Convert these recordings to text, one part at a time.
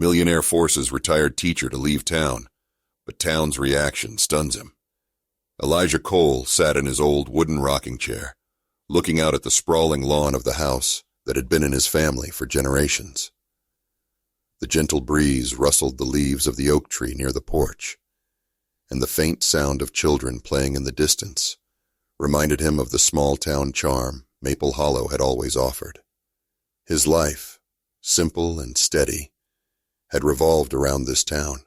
Millionaire forces retired teacher to leave town, but town's reaction stuns him. Elijah Cole sat in his old wooden rocking chair, looking out at the sprawling lawn of the house that had been in his family for generations. The gentle breeze rustled the leaves of the oak tree near the porch, and the faint sound of children playing in the distance reminded him of the small-town charm Maple Hollow had always offered. His life, simple and steady, had revolved around this town,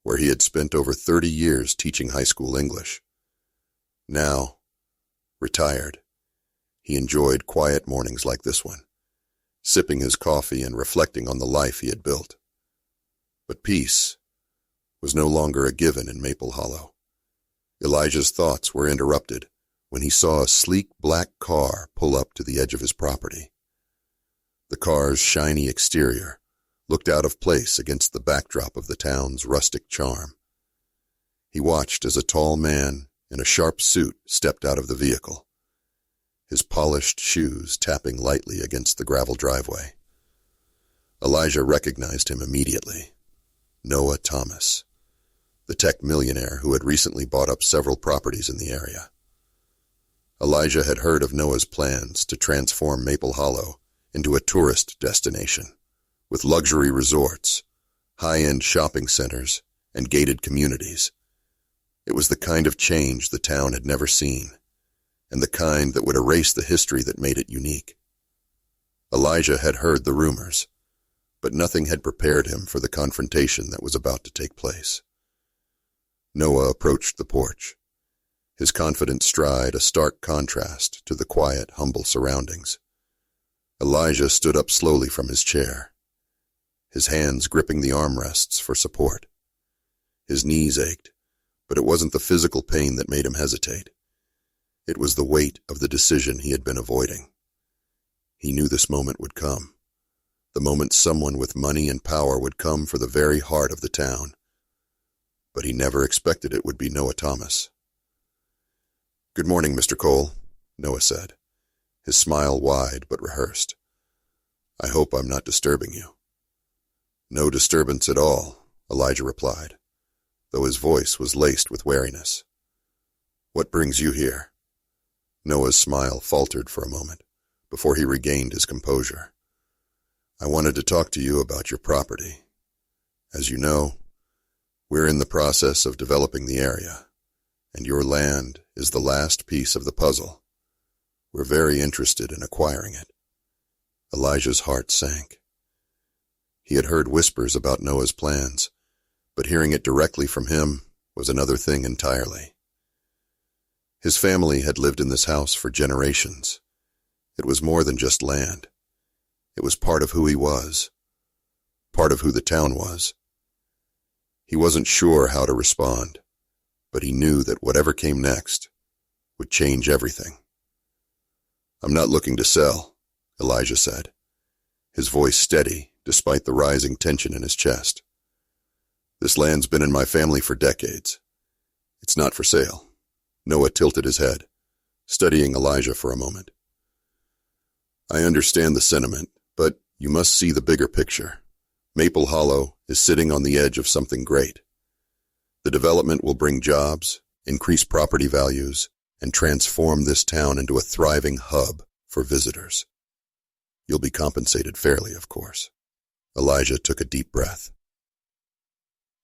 where he had spent over 30 years teaching high school English. Now, retired, he enjoyed quiet mornings like this one, sipping his coffee and reflecting on the life he had built. But peace was no longer a given in Maple Hollow. Elijah's thoughts were interrupted when he saw a sleek black car pull up to the edge of his property. The car's shiny exterior looked out of place against the backdrop of the town's rustic charm. He watched as a tall man in a sharp suit stepped out of the vehicle, his polished shoes tapping lightly against the gravel driveway. Elijah recognized him immediately. Noah Thomas, the tech millionaire who had recently bought up several properties in the area. Elijah had heard of Noah's plans to transform Maple Hollow into a tourist destination, with luxury resorts, high-end shopping centers, and gated communities. It was the kind of change the town had never seen, and the kind that would erase the history that made it unique. Elijah had heard the rumors, but nothing had prepared him for the confrontation that was about to take place. Noah approached the porch, his confident stride a stark contrast to the quiet, humble surroundings. Elijah stood up slowly from his chair, his hands gripping the armrests for support. His knees ached, but it wasn't the physical pain that made him hesitate. It was the weight of the decision he had been avoiding. He knew this moment would come, the moment someone with money and power would come for the very heart of the town. But he never expected it would be Noah Thomas. "Good morning, Mr. Cole," Noah said, his smile wide but rehearsed. "I hope I'm not disturbing you." "No disturbance at all," Elijah replied, though his voice was laced with wariness. "What brings you here?" Noah's smile faltered for a moment before he regained his composure. "I wanted to talk to you about your property. As you know, we're in the process of developing the area, and your land is the last piece of the puzzle. We're very interested in acquiring it." Elijah's heart sank. He had heard whispers about Noah's plans, but hearing it directly from him was another thing entirely. His family had lived in this house for generations. It was more than just land. It was part of who he was, part of who the town was. He wasn't sure how to respond, but he knew that whatever came next would change everything. "I'm not looking to sell," Elijah said, his voice steady despite the rising tension in his chest. "This land's been in my family for decades. It's not for sale." Noah tilted his head, studying Elijah for a moment. "I understand the sentiment, but you must see the bigger picture. Maple Hollow is sitting on the edge of something great. The development will bring jobs, increase property values, and transform this town into a thriving hub for visitors. You'll be compensated fairly, of course." Elijah took a deep breath.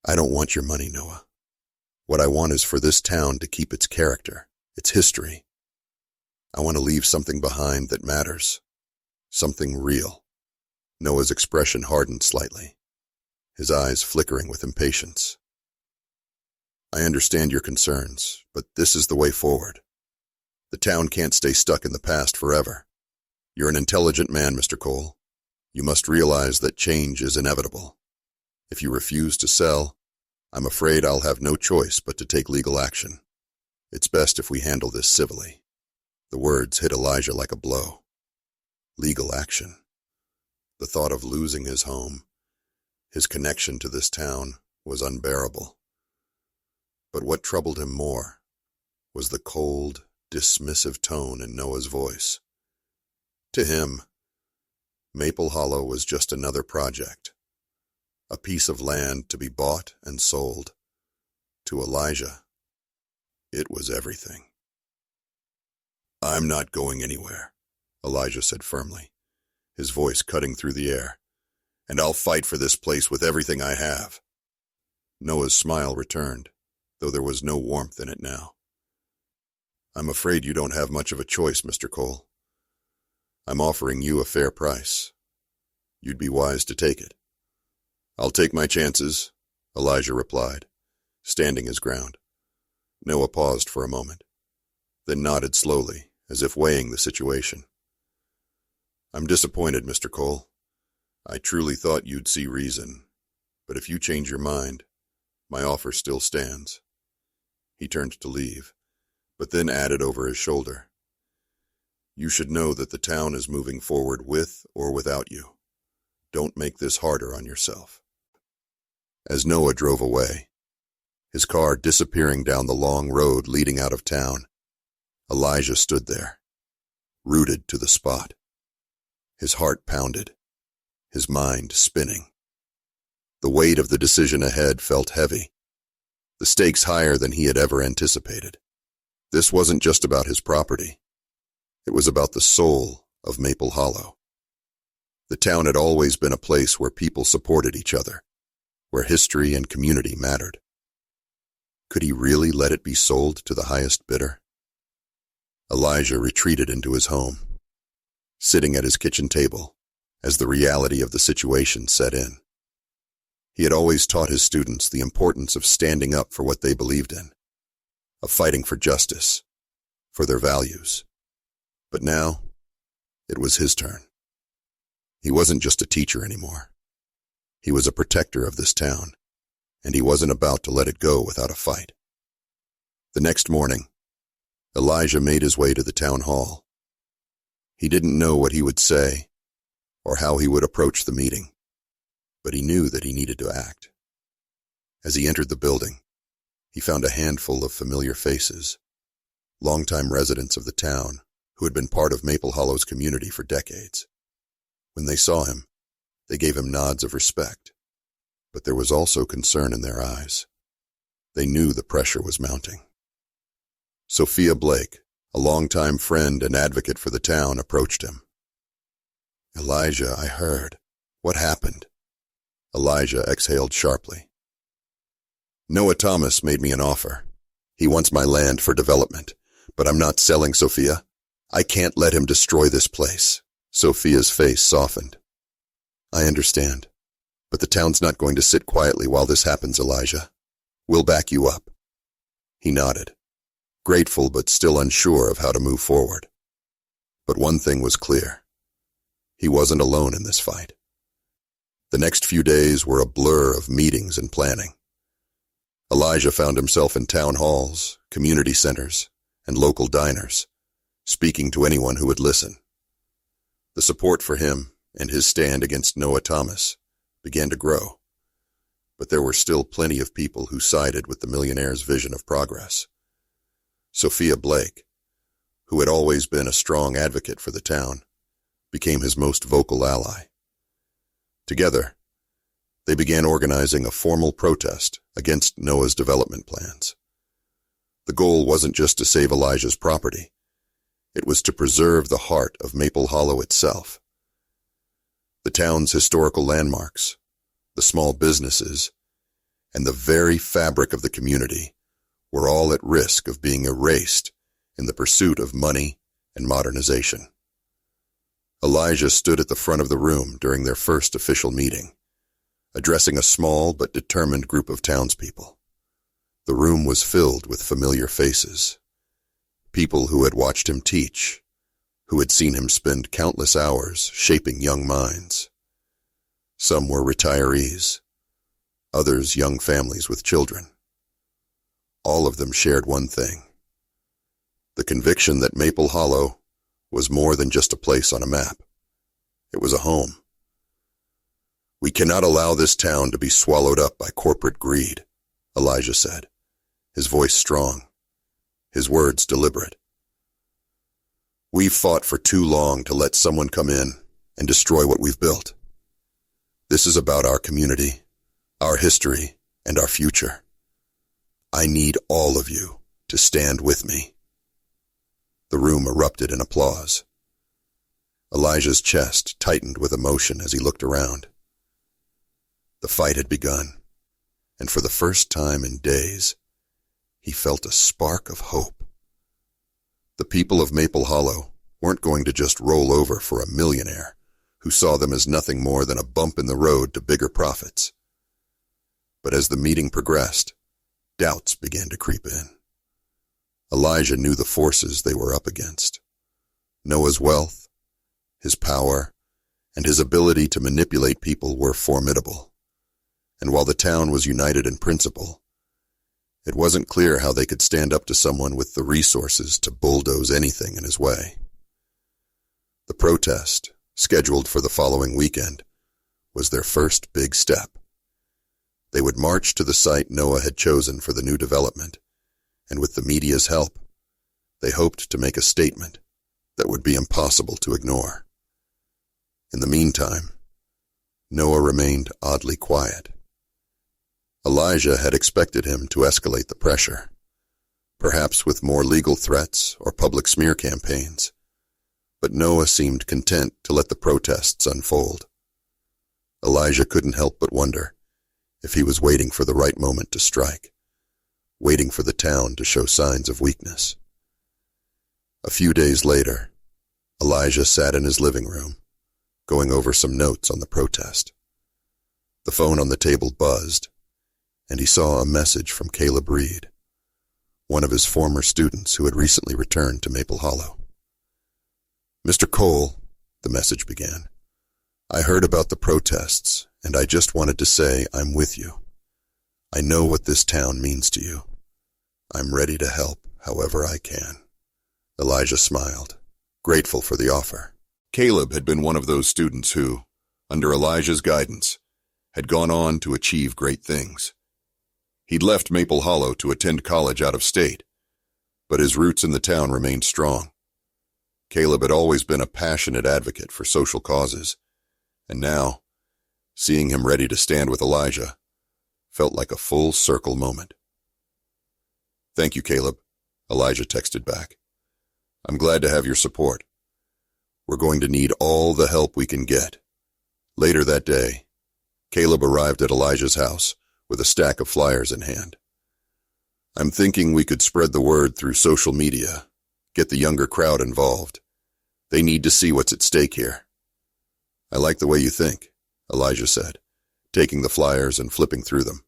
"I don't want your money, Noah. What I want is for this town to keep its character, its history. I want to leave something behind that matters, something real." Noah's expression hardened slightly, his eyes flickering with impatience. "I understand your concerns, but this is the way forward. The town can't stay stuck in the past forever. You're an intelligent man, Mr. Cole. You must realize that change is inevitable. If you refuse to sell, I'm afraid I'll have no choice but to take legal action. It's best if we handle this civilly." The words hit Elijah like a blow. Legal action. The thought of losing his home, his connection to this town, was unbearable. But what troubled him more was the cold, dismissive tone in Noah's voice. To him, Maple Hollow was just another project, A piece of land to be bought and sold. To Elijah, it was everything. "I'm not going anywhere," Elijah said firmly, his voice cutting through the air. "And I'll fight for this place with everything I have." Noah's smile returned, though there was no warmth in it now. "I'm afraid you don't have much of a choice, Mr. Cole. I'm offering you a fair price. You'd be wise to take it." "I'll take my chances," Elijah replied, standing his ground. Noah paused for a moment, then nodded slowly, as if weighing the situation. "I'm disappointed, Mr. Cole. I truly thought you'd see reason, but if you change your mind, my offer still stands." He turned to leave, but then added over his shoulder, "You should know that the town is moving forward with or without you. Don't make this harder on yourself." As Noah drove away, his car disappearing down the long road leading out of town, Elijah stood there, rooted to the spot. His heart pounded, his mind spinning. The weight of the decision ahead felt heavy, the stakes higher than he had ever anticipated. This wasn't just about his property. It was about the soul of Maple Hollow. The town had always been a place where people supported each other, where history and community mattered. Could he really let it be sold to the highest bidder? Elijah retreated into his home, sitting at his kitchen table as the reality of the situation set in. He had always taught his students the importance of standing up for what they believed in, of fighting for justice, for their values. But now, it was his turn. He wasn't just a teacher anymore. He was a protector of this town, and he wasn't about to let it go without a fight. The next morning, Elijah made his way to the town hall. He didn't know what he would say or how he would approach the meeting, but he knew that he needed to act. As he entered the building, he found a handful of familiar faces, longtime residents of the town who had been part of Maple Hollow's community for decades. When they saw him, they gave him nods of respect, but there was also concern in their eyes. They knew the pressure was mounting. Sophia Blake, a longtime friend and advocate for the town, approached him. "Elijah, I heard. What happened?" Elijah exhaled sharply. "Noah Thomas made me an offer. He wants my land for development, but I'm not selling, Sophia. I can't let him destroy this place." Sophia's face softened. "I understand, but the town's not going to sit quietly while this happens, Elijah. We'll back you up." He nodded, grateful but still unsure of how to move forward. But one thing was clear. He wasn't alone in this fight. The next few days were a blur of meetings and planning. Elijah found himself in town halls, community centers, and local diners, speaking to anyone who would listen. The support for him and his stand against Noah Thomas began to grow, but there were still plenty of people who sided with the Millionaire's vision of progress. Sophia Blake, who had always been a strong advocate for the town, became his most vocal ally. Together, they began organizing a formal protest against Noah's development plans. The goal wasn't just to save Elijah's property. It was to preserve the heart of Maple Hollow itself. The town's historical landmarks, the small businesses, and the very fabric of the community were all at risk of being erased in the pursuit of money and modernization. Elijah stood at the front of the room during their first official meeting, addressing a small but determined group of townspeople. The room was filled with familiar faces, people who had watched him teach, who had seen him spend countless hours shaping young minds. Some were retirees, others young families with children. All of them shared one thing: the conviction that Maple Hollow was more than just a place on a map. It was a home. "We cannot allow this town to be swallowed up by corporate greed," Elijah said, his voice strong, his words deliberate. "We've fought for too long to let someone come in and destroy what we've built. This is about our community our history, and our future. I need all of you to stand with me." The room erupted in applause. Elijah's chest tightened with emotion as he looked around. The fight had begun, and for the first time in days, he felt a spark of hope. The people of Maple Hollow weren't going to just roll over for a millionaire who saw them as nothing more than a bump in the road to bigger profits. But as the meeting progressed, doubts began to creep in. Elijah knew the forces they were up against. Noah's wealth, his power, and his ability to manipulate people were formidable. And while the town was united in principle, it wasn't clear how they could stand up to someone with the resources to bulldoze anything in his way. The protest, scheduled for the following weekend, was their first big step. They would march to the site Noah had chosen for the new development, and with the media's help, they hoped to make a statement that would be impossible to ignore. In the meantime, Noah remained oddly quiet. Elijah had expected him to escalate the pressure, perhaps with more legal threats or public smear campaigns, but Noah seemed content to let the protests unfold. Elijah couldn't help but wonder if he was waiting for the right moment to strike, waiting for the town to show signs of weakness. A few days later, Elijah sat in his living room, going over some notes on the protest. The phone on the table buzzed, and he saw a message from Caleb Reed, one of his former students who had recently returned to Maple Hollow. "Mr. Cole," the message began, "I heard about the protests, and I just wanted to say I'm with you. I know what this town means to you. I'm ready to help however I can." Elijah smiled, grateful for the offer. Caleb had been one of those students who, under Elijah's guidance, had gone on to achieve great things. He'd left Maple Hollow to attend college out of state, but his roots in the town remained strong. Caleb had always been a passionate advocate for social causes, and now, seeing him ready to stand with Elijah, felt like a full circle moment. "Thank you, Caleb," Elijah texted back. "I'm glad to have your support. We're going to need all the help we can get." Later that day, Caleb arrived at Elijah's house with a stack of flyers in hand. "I'm thinking we could spread the word through social media, get the younger crowd involved. They need to see what's at stake here." "I like the way you think," Elijah said, taking the flyers and flipping through them.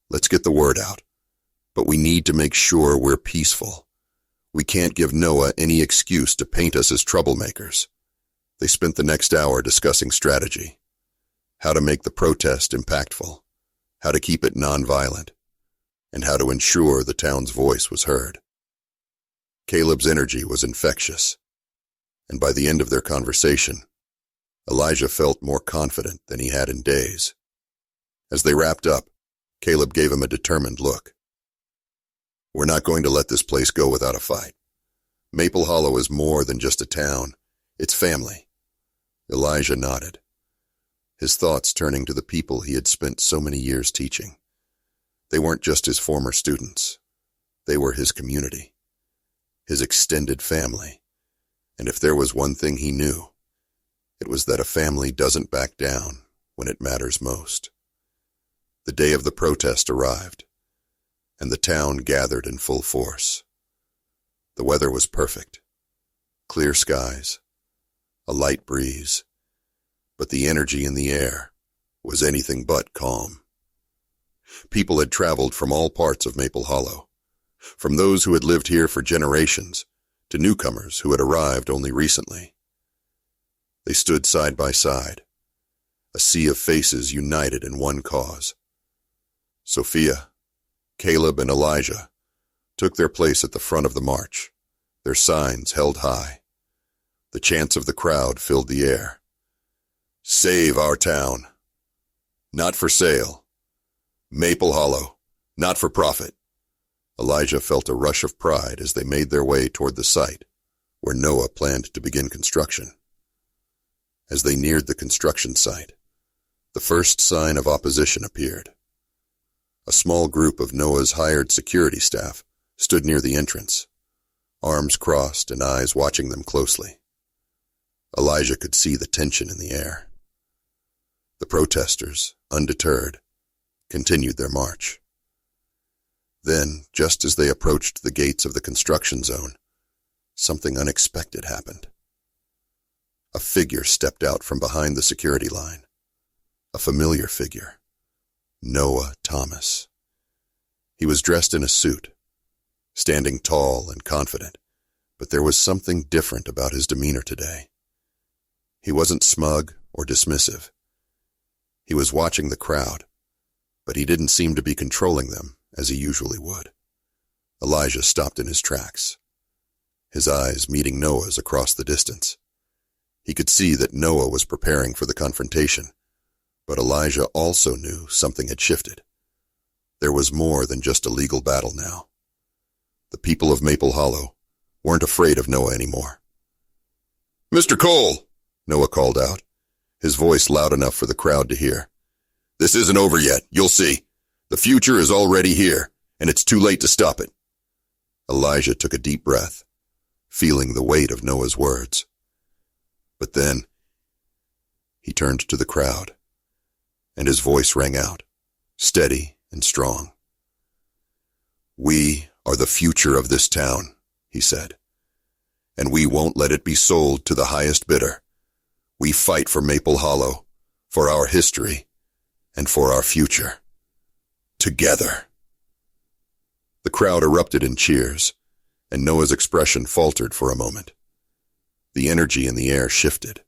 "Let's get the word out. But we need to make sure we're peaceful. We can't give Noah any excuse to paint us as troublemakers." They spent the next hour discussing strategy, how to make the protest impactful, how to keep it nonviolent, and how to ensure the town's voice was heard. Caleb's energy was infectious, and by the end of their conversation, Elijah felt more confident than he had in days. As they wrapped up, Caleb gave him a determined look. "We're not going to let this place go without a fight. Maple Hollow is more than just a town. It's family." Elijah nodded, his thoughts turning to the people he had spent so many years teaching. They weren't just his former students. They were his community, his extended family. And if there was one thing he knew, it was that a family doesn't back down when it matters most. The day of the protest arrived, and the town gathered in full force. The weather was perfect. Clear skies, a light breeze, but the energy in the air was anything but calm. People had traveled from all parts of Maple Hollow, from those who had lived here for generations to newcomers who had arrived only recently. They stood side by side, a sea of faces united in one cause. Sophia, Caleb, and Elijah took their place at the front of the march, their signs held high. The chants of the crowd filled the air. "Save our town. Not for sale. Maple Hollow. Not for profit." Elijah felt a rush of pride as they made their way toward the site where Noah planned to begin construction. As they neared the construction site, the first sign of opposition appeared. A small group of Noah's hired security staff stood near the entrance, arms crossed and eyes watching them closely. Elijah could see the tension in the air. The protesters, undeterred, continued their march. Then, just as they approached the gates of the construction zone, something unexpected happened. A figure stepped out from behind the security line. A familiar figure. Noah Thomas. He was dressed in a suit, standing tall and confident, but there was something different about his demeanor today. He wasn't smug or dismissive. He was watching the crowd, but he didn't seem to be controlling them as he usually would. Elijah stopped in his tracks, his eyes meeting Noah's across the distance. He could see that Noah was preparing for the confrontation, but Elijah also knew something had shifted. There was more than just a legal battle now. The people of Maple Hollow weren't afraid of Noah anymore. "Mr. Cole," Noah called out, his voice loud enough for the crowd to hear. "This isn't over yet, you'll see. The future is already here, and it's too late to stop it." Elijah took a deep breath, feeling the weight of Noah's words. But then, he turned to the crowd, and his voice rang out, steady and strong. "We are the future of this town," he said, "and we won't let it be sold to the highest bidder. We fight for Maple Hollow, for our history, and for our future. Together." The crowd erupted in cheers, and Noah's expression faltered for a moment. The energy in the air shifted.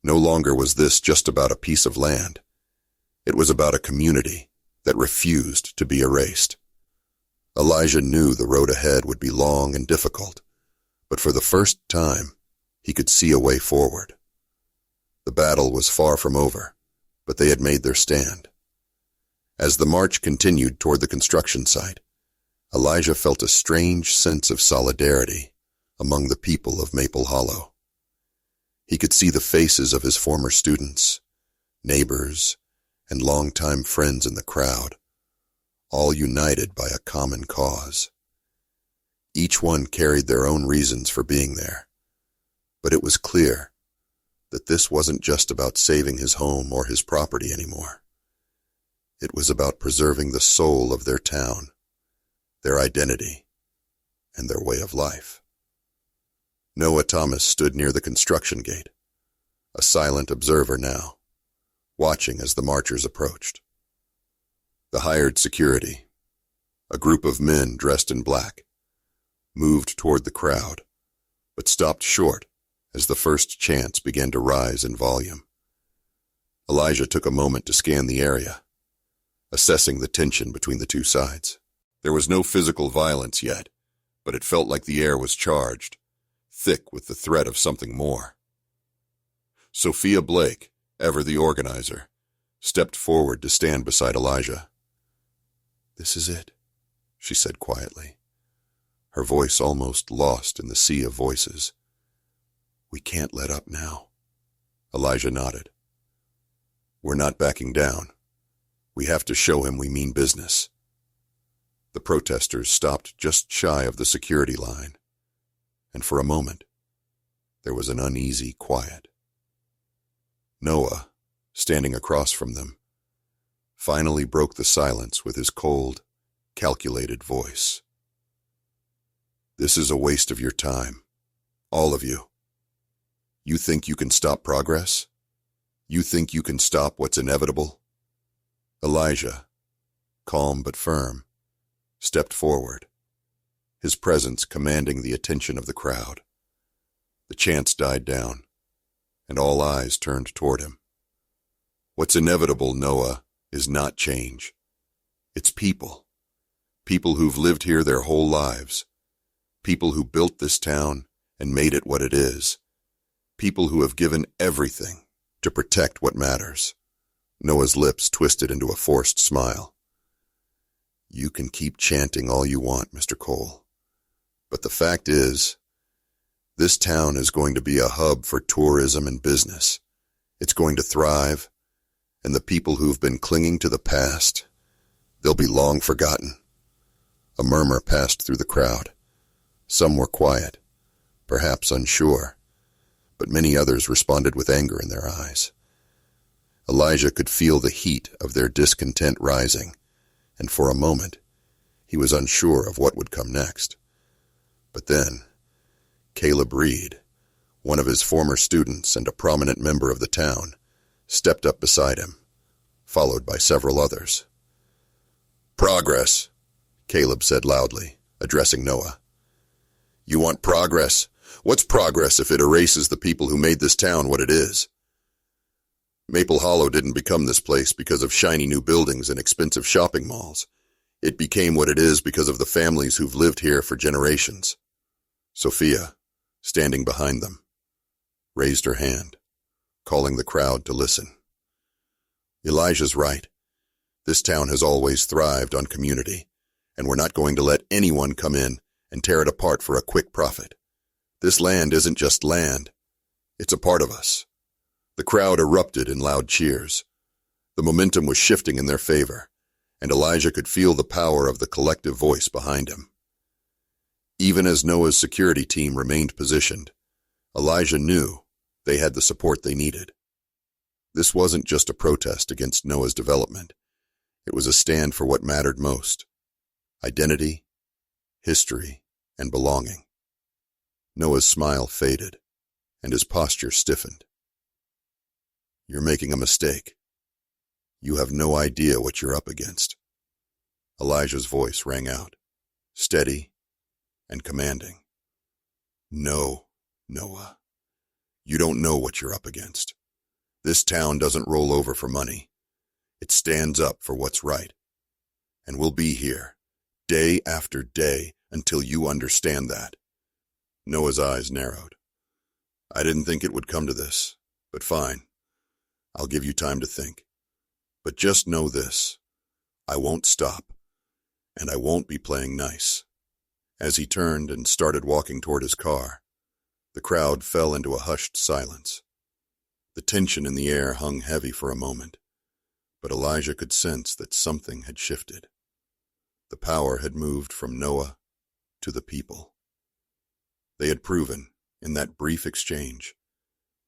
No longer was this just about a piece of land. It was about a community that refused to be erased. Elijah knew the road ahead would be long and difficult, but for the first time, he could see a way forward. The battle was far from over, but they had made their stand. As the march continued toward the construction site, Elijah felt a strange sense of solidarity among the people of Maple Hollow. He could see the faces of his former students, neighbors, and longtime friends in the crowd, all united by a common cause. Each one carried their own reasons for being there, but it was clear that this wasn't just about saving his home or his property anymore. It was about preserving the soul of their town, their identity, and their way of life. Noah Thomas stood near the construction gate, a silent observer now, watching as the marchers approached. The hired security, a group of men dressed in black, moved toward the crowd, but stopped short as the first chants began to rise in volume. Elijah took a moment to scan the area, assessing the tension between the two sides. There was no physical violence yet, but it felt like the air was charged, thick with the threat of something more. Sophia Blake, ever the organizer, stepped forward to stand beside Elijah. "This is it," she said quietly, her voice almost lost in the sea of voices. "We can't let up now." Elijah nodded. "We're not backing down. We have to show him we mean business." The protesters stopped just shy of the security line, and for a moment, there was an uneasy quiet. Noah, standing across from them, finally broke the silence with his cold, calculated voice. "This is a waste of your time, all of you. You think you can stop progress? You think you can stop what's inevitable?" Elijah, calm but firm, stepped forward, his presence commanding the attention of the crowd. The chants died down, and all eyes turned toward him. "What's inevitable, Noah, is not change. It's people. People who've lived here their whole lives. People who built this town and made it what it is. People who have given everything to protect what matters." Noah's lips twisted into a forced smile. "You can keep chanting all you want, Mr. Cole. But the fact is, this town is going to be a hub for tourism and business. It's going to thrive, and the people who've been clinging to the past, They'll be long forgotten. A murmur passed through the crowd. Some were quiet, perhaps unsure, but many others responded with anger in their eyes. Elijah could feel the heat of their discontent rising, and for a moment, he was unsure of what would come next. But then, Caleb Reed, one of his former students and a prominent member of the town, stepped up beside him, followed by several others. "Progress," Caleb said loudly, addressing Noah. "You want progress? What's progress if it erases the people who made this town what it is? Maple Hollow didn't become this place because of shiny new buildings and expensive shopping malls. It became what it is because of the families who've lived here for generations." Sophia, standing behind them, raised her hand, calling the crowd to listen. "Elijah's right. This town has always thrived on community, and we're not going to let anyone come in and tear it apart for a quick profit. This land isn't just land. It's a part of us." The crowd erupted in loud cheers. The momentum was shifting in their favor, and Elijah could feel the power of the collective voice behind him. Even as Noah's security team remained positioned, Elijah knew they had the support they needed. This wasn't just a protest against Noah's development. It was a stand for what mattered most: identity, history, and belonging. Noah's smile faded, and his posture stiffened. "You're making a mistake. You have no idea what you're up against." Elijah's voice rang out, steady and commanding. "No, Noah. You don't know what you're up against. This town doesn't roll over for money. It stands up for what's right. And we'll be here, day after day, until you understand that." Noah's eyes narrowed. "I didn't think it would come to this, but fine. I'll give you time to think. But just know this: I won't stop, and I won't be playing nice." As he turned and started walking toward his car, the crowd fell into a hushed silence. The tension in the air hung heavy for a moment, but Elijah could sense that something had shifted. The power had moved from Noah to the people. They had proven, in that brief exchange,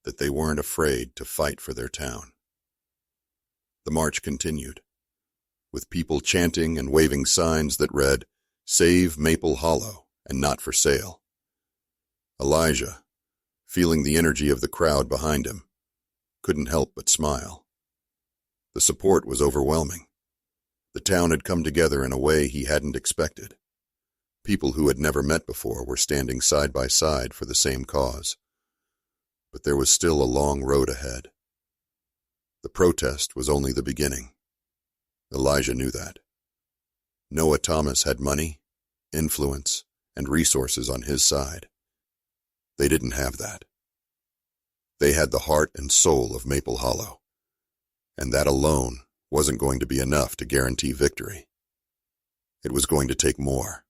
that they weren't afraid to fight for their town. The march continued, with people chanting and waving signs that read, "Save Maple Hollow and not for sale." Elijah, feeling the energy of the crowd behind him, couldn't help but smile. The support was overwhelming. The town had come together in a way he hadn't expected. People who had never met before were standing side by side for the same cause. But there was still a long road ahead. The protest was only the beginning. Elijah knew that. Noah Thomas had money, influence, and resources on his side. They didn't have that. They had the heart and soul of Maple Hollow, and that alone wasn't going to be enough to guarantee victory. It was going to take more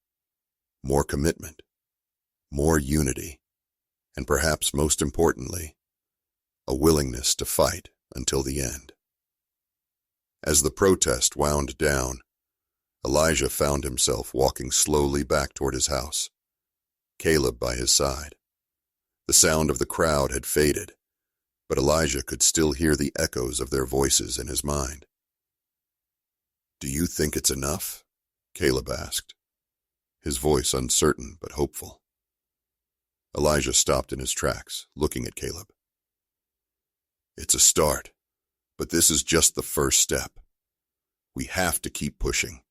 commitment, more unity, and perhaps most importantly, a willingness to fight until the end. As the protest wound down, Elijah found himself walking slowly back toward his house, Caleb by his side. The sound of the crowd had faded, but Elijah could still hear the echoes of their voices in his mind. "Do you think it's enough?" Caleb asked, his voice uncertain but hopeful. Elijah stopped in his tracks, looking at Caleb. "It's a start, but this is just the first step. We have to keep pushing.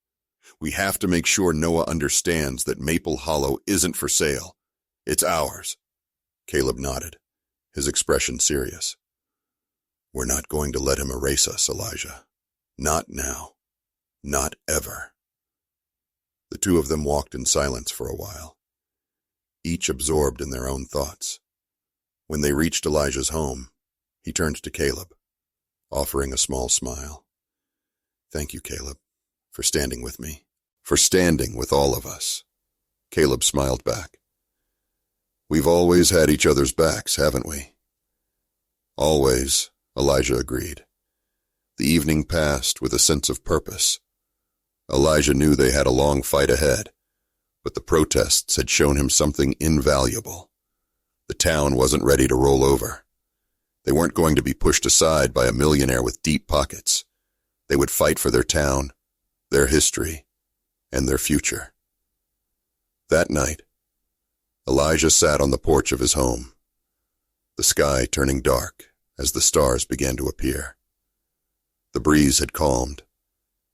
We have to make sure Noah understands that Maple Hollow isn't for sale. It's ours." Caleb nodded, his expression serious. "We're not going to let him erase us, Elijah. Not now. Not ever." The two of them walked in silence for a while, each absorbed in their own thoughts. When they reached Elijah's home, he turned to Caleb, offering a small smile. "Thank you, Caleb, for standing with me, for standing with all of us." Caleb smiled back. "We've always had each other's backs, haven't we?" "Always," Elijah agreed. The evening passed with a sense of purpose. Elijah knew they had a long fight ahead, but the protests had shown him something invaluable. The town wasn't ready to roll over. They weren't going to be pushed aside by a millionaire with deep pockets. They would fight for their town, their history, and their future. That night, Elijah sat on the porch of his home, the sky turning dark as the stars began to appear. The breeze had calmed,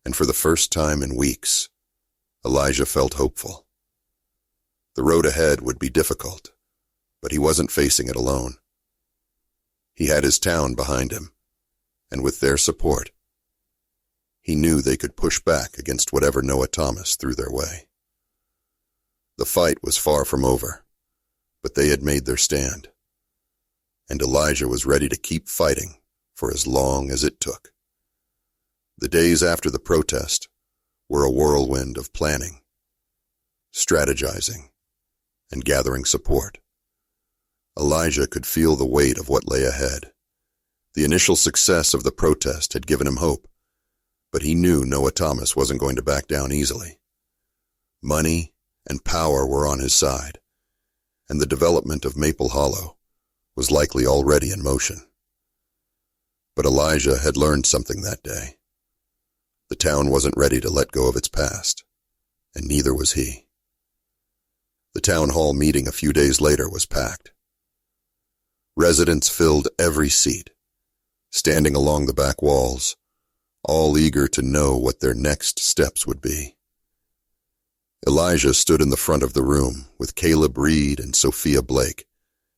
and for the first time in weeks, Elijah felt hopeful. The road ahead would be difficult, but he wasn't facing it alone. He had his town behind him, and with their support, he knew they could push back against whatever Noah Thomas threw their way. The fight was far from over, but they had made their stand, and Elijah was ready to keep fighting for as long as it took. The days after the protest were a whirlwind of planning, strategizing, and gathering support. Elijah could feel the weight of what lay ahead. The initial success of the protest had given him hope, but he knew Noah Thomas wasn't going to back down easily. Money and power were on his side, and the development of Maple Hollow was likely already in motion. But Elijah had learned something that day. The town wasn't ready to let go of its past, and neither was he. The town hall meeting a few days later was packed. Residents filled every seat, standing along the back walls, all eager to know what their next steps would be. Elijah stood in the front of the room with Caleb Reed and Sophia Blake,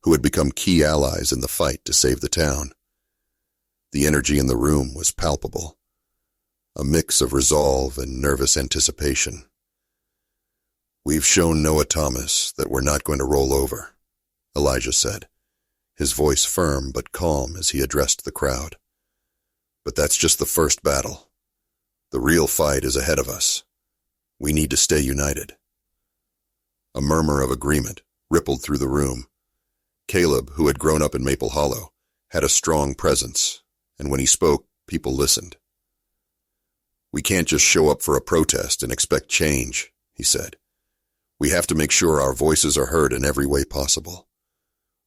who had become key allies in the fight to save the town. The energy in the room was palpable, a mix of resolve and nervous anticipation. "We've shown Noah Thomas that we're not going to roll over," Elijah said, his voice firm but calm as he addressed the crowd. "But that's just the first battle. The real fight is ahead of us. We need to stay united." A murmur of agreement rippled through the room. Caleb, who had grown up in Maple Hollow, had a strong presence, and when he spoke, people listened. "We can't just show up for a protest and expect change," he said. "We have to make sure our voices are heard in every way possible.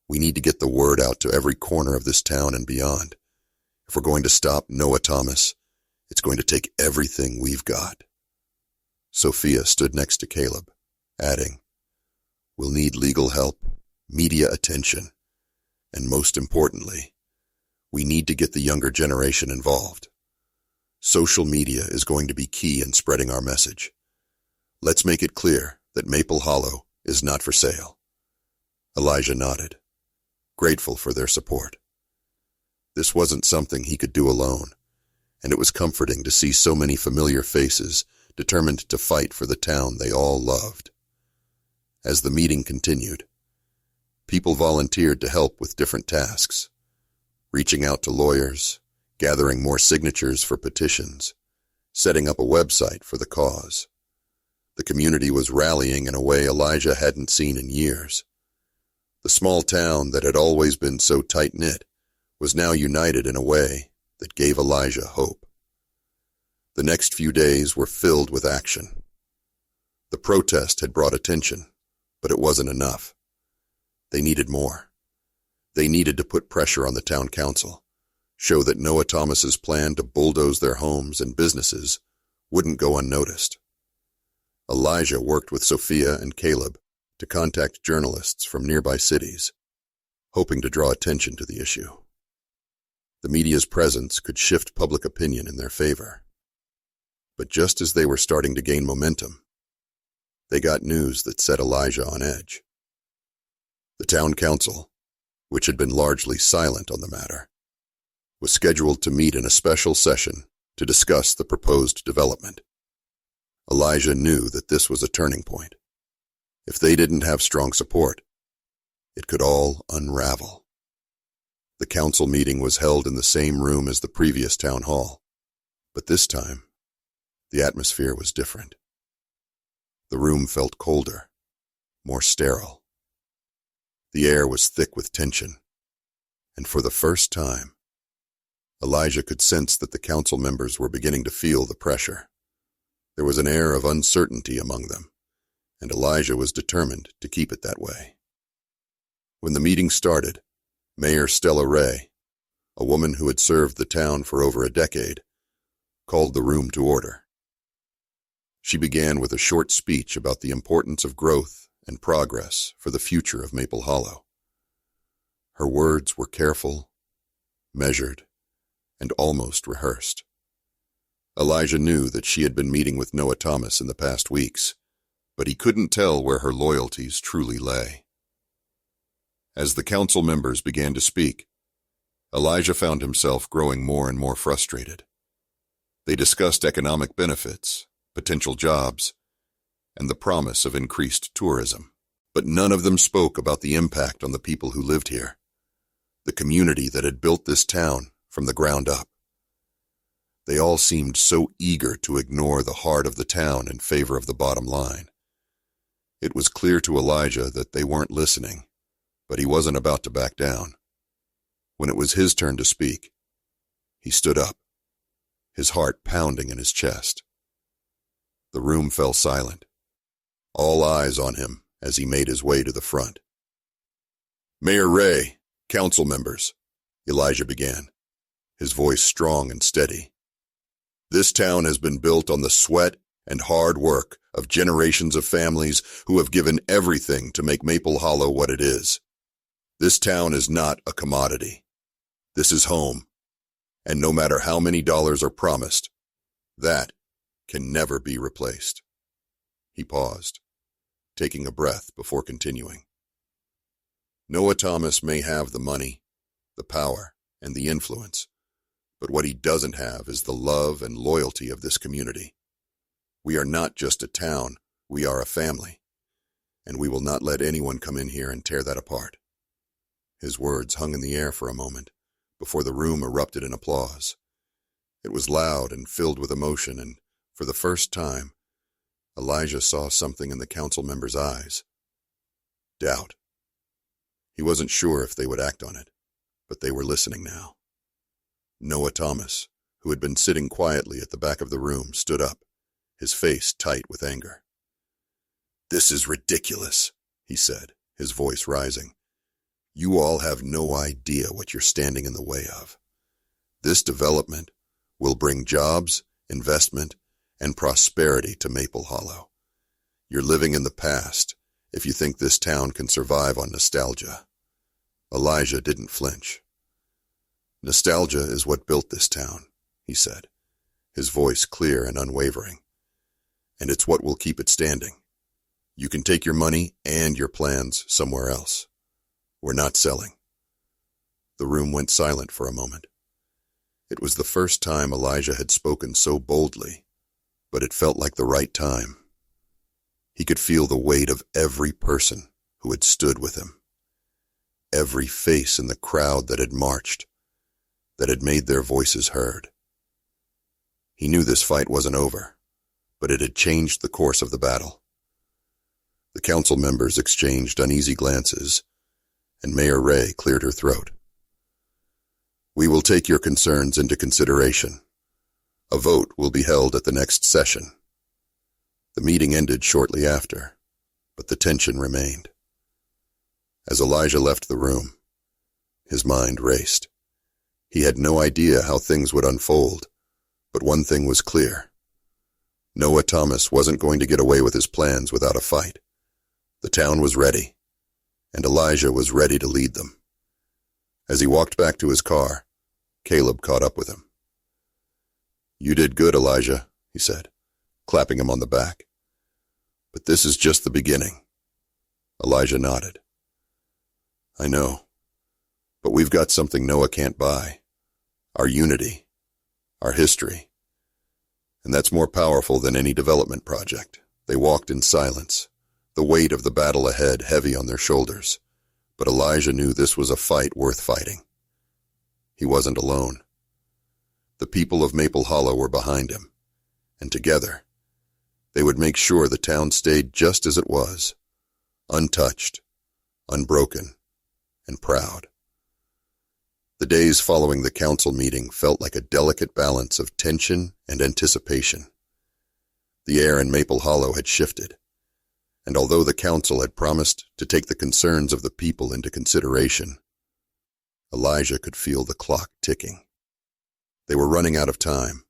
We need to get the word out to every corner of this town and beyond. If we're going to stop Noah Thomas, it's going to take everything we've got." Sophia stood next to Caleb, adding, "We'll need legal help, media attention, and most importantly, we need to get the younger generation involved. Social media is going to be key in spreading our message. Let's make it clear that Maple Hollow is not for sale." Elijah nodded, grateful for their support. This wasn't something he could do alone, and it was comforting to see so many familiar faces determined to fight for the town they all loved. As the meeting continued, people volunteered to help with different tasks, reaching out to lawyers, gathering more signatures for petitions, setting up a website for the cause. The community was rallying in a way Elijah hadn't seen in years. The small town that had always been so tight-knit was now united in a way that gave Elijah hope. The next few days were filled with action. The protest had brought attention, but it wasn't enough. They needed more. They needed to put pressure on the town council, show that Noah Thomas's plan to bulldoze their homes and businesses wouldn't go unnoticed. Elijah worked with Sophia and Caleb to contact journalists from nearby cities, hoping to draw attention to the issue. The media's presence could shift public opinion in their favor. But just as they were starting to gain momentum, they got news that set Elijah on edge. The town council, which had been largely silent on the matter, was scheduled to meet in a special session to discuss the proposed development. Elijah knew that this was a turning point. If they didn't have strong support, it could all unravel. The council meeting was held in the same room as the previous town hall, but this time, the atmosphere was different. The room felt colder, more sterile. The air was thick with tension, and for the first time, Elijah could sense that the council members were beginning to feel the pressure. There was an air of uncertainty among them, and Elijah was determined to keep it that way. When the meeting started, Mayor Stella Ray, a woman who had served the town for over a decade, called the room to order. She began with a short speech about the importance of growth and progress for the future of Maple Hollow. Her words were careful, measured, and almost rehearsed. Elijah knew that she had been meeting with Noah Thomas in the past weeks, but he couldn't tell where her loyalties truly lay. As the council members began to speak, Elijah found himself growing more and more frustrated. They discussed economic benefits, potential jobs, and the promise of increased tourism, but none of them spoke about the impact on the people who lived here, the community that had built this town from the ground up. They all seemed so eager to ignore the heart of the town in favor of the bottom line. It was clear to Elijah that they weren't listening, but he wasn't about to back down. When it was his turn to speak, he stood up, his heart pounding in his chest. The room fell silent, all eyes on him as he made his way to the front. "Mayor Ray, council members," Elijah began, his voice strong and steady. "This town has been built on the sweat and hard work of generations of families who have given everything to make Maple Hollow what it is. This town is not a commodity. This is home, and no matter how many dollars are promised, that can never be replaced." He paused, taking a breath before continuing. "Noah Thomas may have the money, the power, and the influence, but what he doesn't have is the love and loyalty of this community. We are not just a town, we are a family, and we will not let anyone come in here and tear that apart." His words hung in the air for a moment, before the room erupted in applause. It was loud and filled with emotion, and for the first time, Elijah saw something in the council members' eyes. Doubt. He wasn't sure if they would act on it, but they were listening now. Noah Thomas, who had been sitting quietly at the back of the room, stood up, his face tight with anger. "This is ridiculous," he said, his voice rising. "You all have no idea what you're standing in the way of. This development will bring jobs, investment, and prosperity to Maple Hollow. You're living in the past if you think this town can survive on nostalgia." Elijah didn't flinch. "Nostalgia is what built this town," he said, his voice clear and unwavering. "And it's what will keep it standing. You can take your money and your plans somewhere else. We're not selling." The room went silent for a moment. It was the first time Elijah had spoken so boldly, but it felt like the right time. He could feel the weight of every person who had stood with him, every face in the crowd that had marched, that had made their voices heard. He knew this fight wasn't over, but it had changed the course of the battle. The council members exchanged uneasy glances, and Mayor Ray cleared her throat. "We will take your concerns into consideration. A vote will be held at the next session." The meeting ended shortly after, but the tension remained. As Elijah left the room, his mind raced. He had no idea how things would unfold, but one thing was clear. Noah Thomas wasn't going to get away with his plans without a fight. The town was ready, and Elijah was ready to lead them. As he walked back to his car, Caleb caught up with him. "You did good, Elijah," he said, clapping him on the back. "But this is just the beginning." Elijah nodded. "I know, but we've got something Noah can't buy. Our unity, our history. And that's more powerful than any development project." They walked in silence, the weight of the battle ahead heavy on their shoulders, but Elijah knew this was a fight worth fighting. He wasn't alone. The people of Maple Hollow were behind him, and together, they would make sure the town stayed just as it was, untouched, unbroken, and proud. The days following the council meeting felt like a delicate balance of tension and anticipation. The air in Maple Hollow had shifted, and although the council had promised to take the concerns of the people into consideration, Elijah could feel the clock ticking. They were running out of time.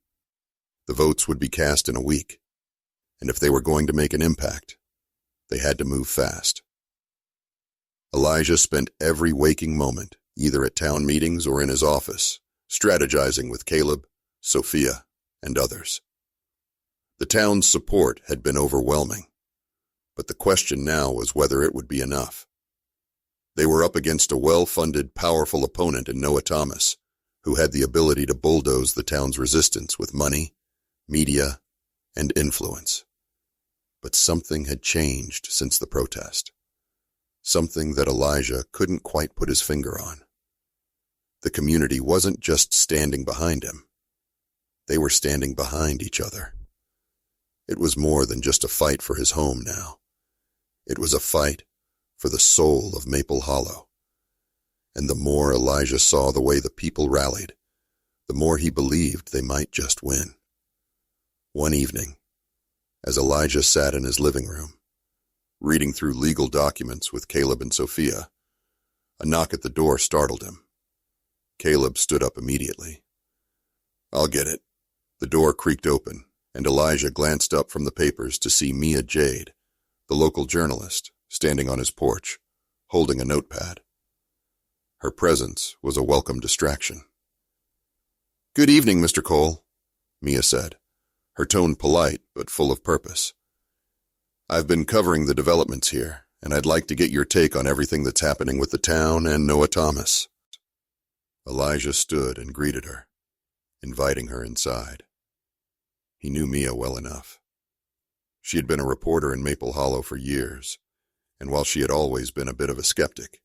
The votes would be cast in a week, and if they were going to make an impact, they had to move fast. Elijah spent every waking moment, either at town meetings or in his office, strategizing with Caleb, Sophia, and others. The town's support had been overwhelming, but the question now was whether it would be enough. They were up against a well-funded, powerful opponent in Noah Thomas, who had the ability to bulldoze the town's resistance with money, media, and influence. But something had changed since the protest. Something that Elijah couldn't quite put his finger on. The community wasn't just standing behind him. They were standing behind each other. It was more than just a fight for his home now. It was a fight for the soul of Maple Hollow. And the more Elijah saw the way the people rallied, the more he believed they might just win. One evening, as Elijah sat in his living room, reading through legal documents with Caleb and Sophia, a knock at the door startled him. Caleb stood up immediately. "I'll get it." The door creaked open, and Elijah glanced up from the papers to see Mia Jade, the local journalist, standing on his porch, holding a notepad. Her presence was a welcome distraction. "Good evening, Mr. Cole," Mia said, her tone polite but full of purpose. "I've been covering the developments here, and I'd like to get your take on everything that's happening with the town and Noah Thomas." Elijah stood and greeted her, inviting her inside. He knew Mia well enough. She had been a reporter in Maple Hollow for years, and while she had always been a bit of a skeptic,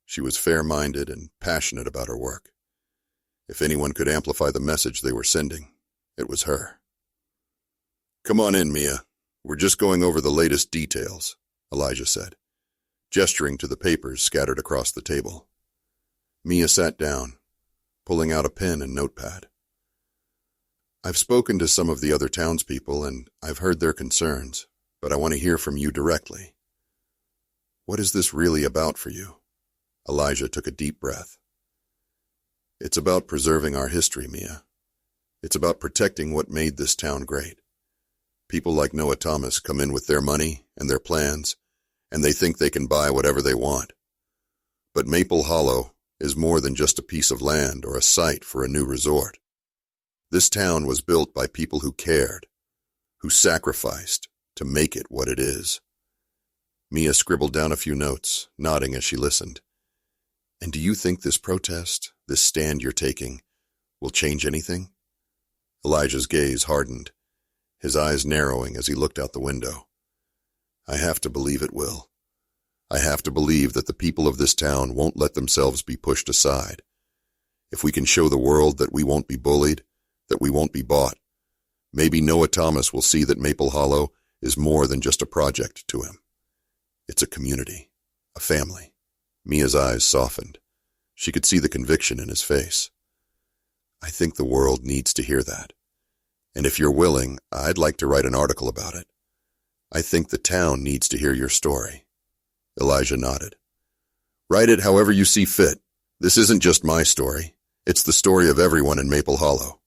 she was fair-minded and passionate about her work. If anyone could amplify the message they were sending, it was her. "Come on in, Mia. We're just going over the latest details," Elijah said, gesturing to the papers scattered across the table. Mia sat down, pulling out a pen and notepad. "I've spoken to some of the other townspeople, and I've heard their concerns, but I want to hear from you directly. What is this really about for you?" Elijah took a deep breath. "It's about preserving our history, Mia. It's about protecting what made this town great. People like Noah Thomas come in with their money and their plans, and they think they can buy whatever they want. But Maple Hollow is more than just a piece of land or a site for a new resort. This town was built by people who cared, who sacrificed to make it what it is." Mia scribbled down a few notes, nodding as she listened. "And do you think this protest, this stand you're taking, will change anything?" Elijah's gaze hardened, his eyes narrowing as he looked out the window. "I have to believe it will. I have to believe that the people of this town won't let themselves be pushed aside. If we can show the world that we won't be bullied, that we won't be bought, maybe Noah Thomas will see that Maple Hollow is more than just a project to him. It's a community, a family." Mia's eyes softened. She could see the conviction in his face. "I think the world needs to hear that. And if you're willing, I'd like to write an article about it. I think the town needs to hear your story." Elijah nodded. "Write it however you see fit. This isn't just my story. It's the story of everyone in Maple Hollow."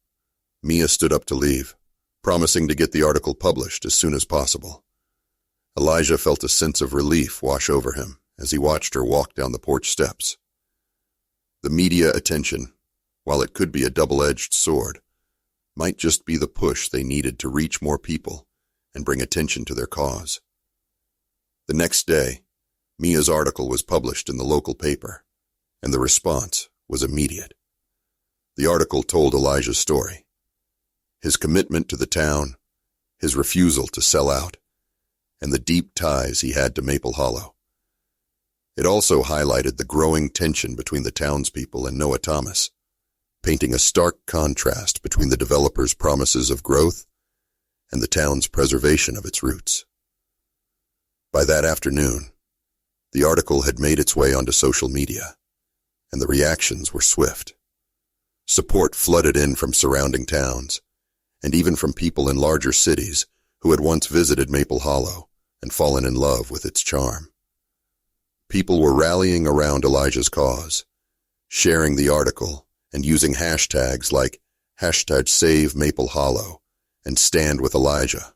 Mia stood up to leave, promising to get the article published as soon as possible. Elijah felt a sense of relief wash over him as he watched her walk down the porch steps. The media attention, while it could be a double-edged sword, might just be the push they needed to reach more people and bring attention to their cause. The next day, Mia's article was published in the local paper, and the response was immediate. The article told Elijah's story. His commitment to the town, his refusal to sell out, and the deep ties he had to Maple Hollow. It also highlighted the growing tension between the townspeople and Noah Thomas, painting a stark contrast between the developer's promises of growth and the town's preservation of its roots. By that afternoon, the article had made its way onto social media, and the reactions were swift. Support flooded in from surrounding towns, and even from people in larger cities who had once visited Maple Hollow and fallen in love with its charm. People were rallying around Elijah's cause, sharing the article and using hashtags like #SaveMapleHollow and Stand with Elijah.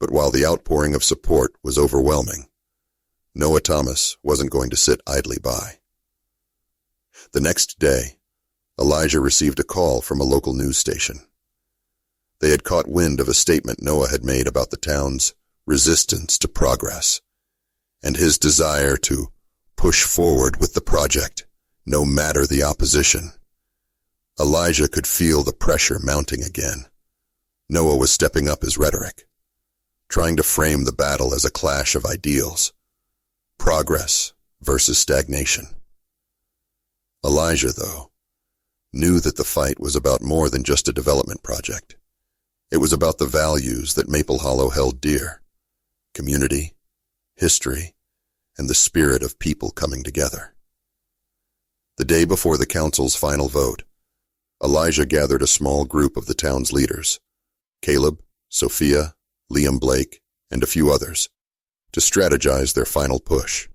But while the outpouring of support was overwhelming, Noah Thomas wasn't going to sit idly by. The next day, Elijah received a call from a local news station. They had caught wind of a statement Noah had made about the town's resistance to progress and his desire to push forward with the project, no matter the opposition. Elijah could feel the pressure mounting again. Noah was stepping up his rhetoric, trying to frame the battle as a clash of ideals, progress versus stagnation. Elijah, though, knew that the fight was about more than just a development project. It was about the values that Maple Hollow held dear: community, history, and the spirit of people coming together. The day before the council's final vote, Elijah gathered a small group of the town's leaders, Caleb, Sophia, Liam Blake, and a few others, to strategize their final push.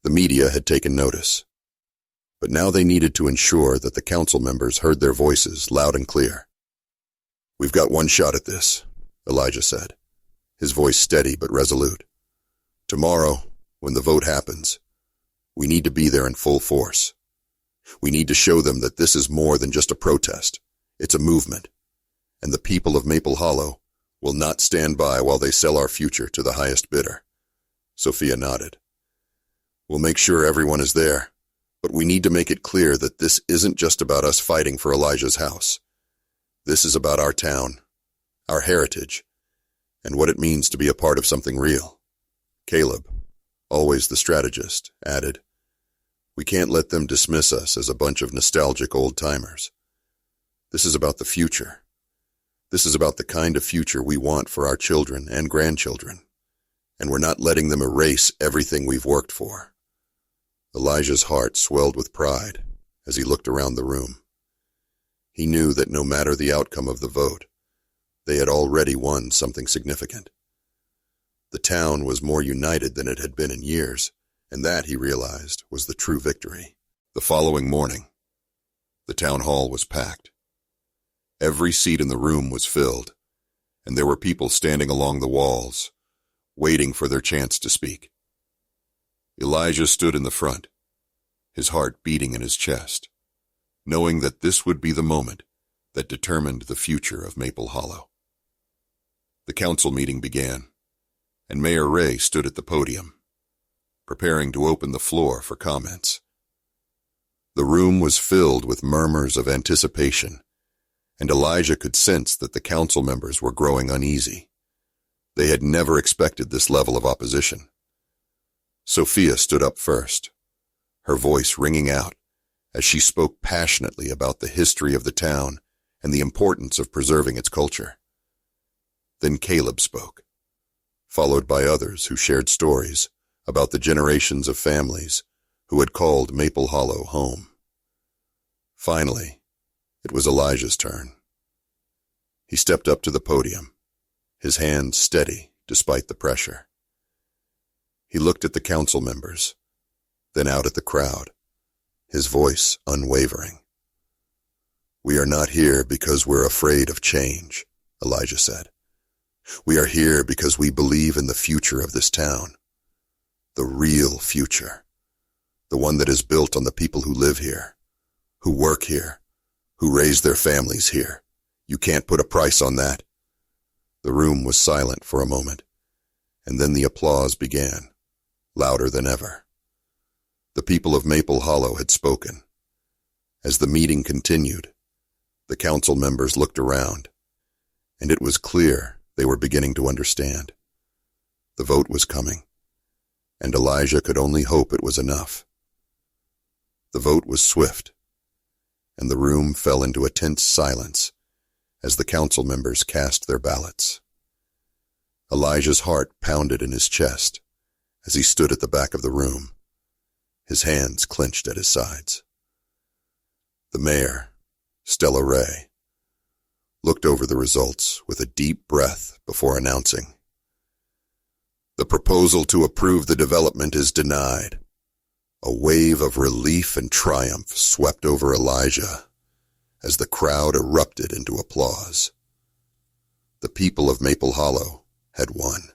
The media had taken notice, but now they needed to ensure that the council members heard their voices loud and clear. "We've got one shot at this," Elijah said, his voice steady but resolute. "Tomorrow, when the vote happens, we need to be there in full force. We need to show them that this is more than just a protest. It's a movement, and the people of Maple Hollow will not stand by while they sell our future to the highest bidder." Sophia nodded. "We'll make sure everyone is there, but we need to make it clear that this isn't just about us fighting for Elijah's house. This is about our town, our heritage, and what it means to be a part of something real." Caleb, always the strategist, added, "We can't let them dismiss us as a bunch of nostalgic old-timers. This is about the future. This is about the kind of future we want for our children and grandchildren, and we're not letting them erase everything we've worked for." Elijah's heart swelled with pride as he looked around the room. He knew that no matter the outcome of the vote, they had already won something significant. The town was more united than it had been in years, and that, he realized, was the true victory. The following morning, the town hall was packed. Every seat in the room was filled, and there were people standing along the walls, waiting for their chance to speak. Elijah stood in the front, his heart beating in his chest, knowing that this would be the moment that determined the future of Maple Hollow. The council meeting began, and Mayor Ray stood at the podium, preparing to open the floor for comments. The room was filled with murmurs of anticipation, and Elijah could sense that the council members were growing uneasy. They had never expected this level of opposition. Sophia stood up first, her voice ringing out as she spoke passionately about the history of the town and the importance of preserving its culture. Then Caleb spoke, followed by others who shared stories about the generations of families who had called Maple Hollow home. Finally, it was Elijah's turn. He stepped up to the podium, his hands steady despite the pressure. He looked at the council members, then out at the crowd, his voice unwavering. "We are not here because we're afraid of change," Elijah said. "We are here because we believe in the future of this town. The real future. The one that is built on the people who live here, who work here, who raise their families here. You can't put a price on that." The room was silent for a moment, and then the applause began, louder than ever. The people of Maple Hollow had spoken. As the meeting continued, the council members looked around, and it was clear they were beginning to understand. The vote was coming, and Elijah could only hope it was enough. The vote was swift, and the room fell into a tense silence as the council members cast their ballots. Elijah's heart pounded in his chest as he stood at the back of the room, his hands clenched at his sides. The mayor, Stella Ray, looked over the results with a deep breath before announcing, "The proposal to approve the development is denied." A wave of relief and triumph swept over Elijah as the crowd erupted into applause. The people of Maple Hollow had won.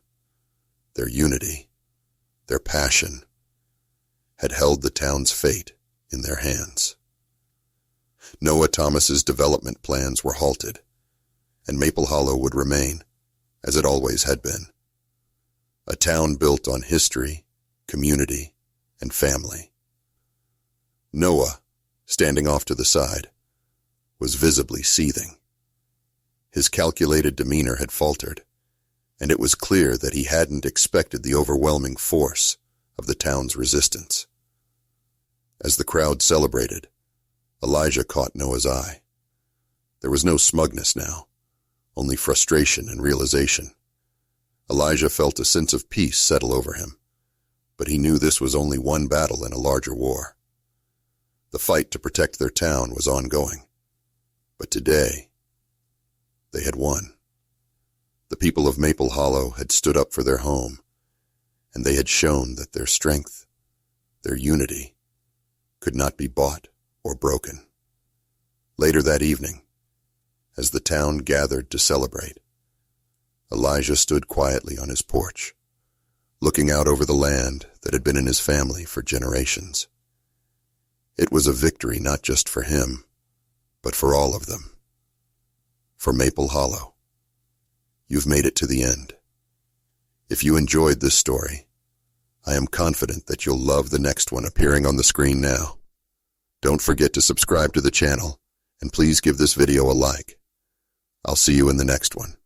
Their unity, their passion, had held the town's fate in their hands. Noah Thomas's development plans were halted, and Maple Hollow would remain, as it always had been. A town built on history, community, and family. Noah, standing off to the side, was visibly seething. His calculated demeanor had faltered, and it was clear that he hadn't expected the overwhelming force of the town's resistance. As the crowd celebrated, Elijah caught Noah's eye. There was no smugness now, only frustration and realization. Elijah felt a sense of peace settle over him, but he knew this was only one battle in a larger war. The fight to protect their town was ongoing, but today, they had won. The people of Maple Hollow had stood up for their home, and they had shown that their strength, their unity, could not be bought or broken. Later that evening, as the town gathered to celebrate, Elijah stood quietly on his porch, looking out over the land that had been in his family for generations. It was a victory not just for him, but for all of them. For Maple Hollow. You've made it to the end. If you enjoyed this story, I am confident that you'll love the next one appearing on the screen now. Don't forget to subscribe to the channel, and please give this video a like. I'll see you in the next one.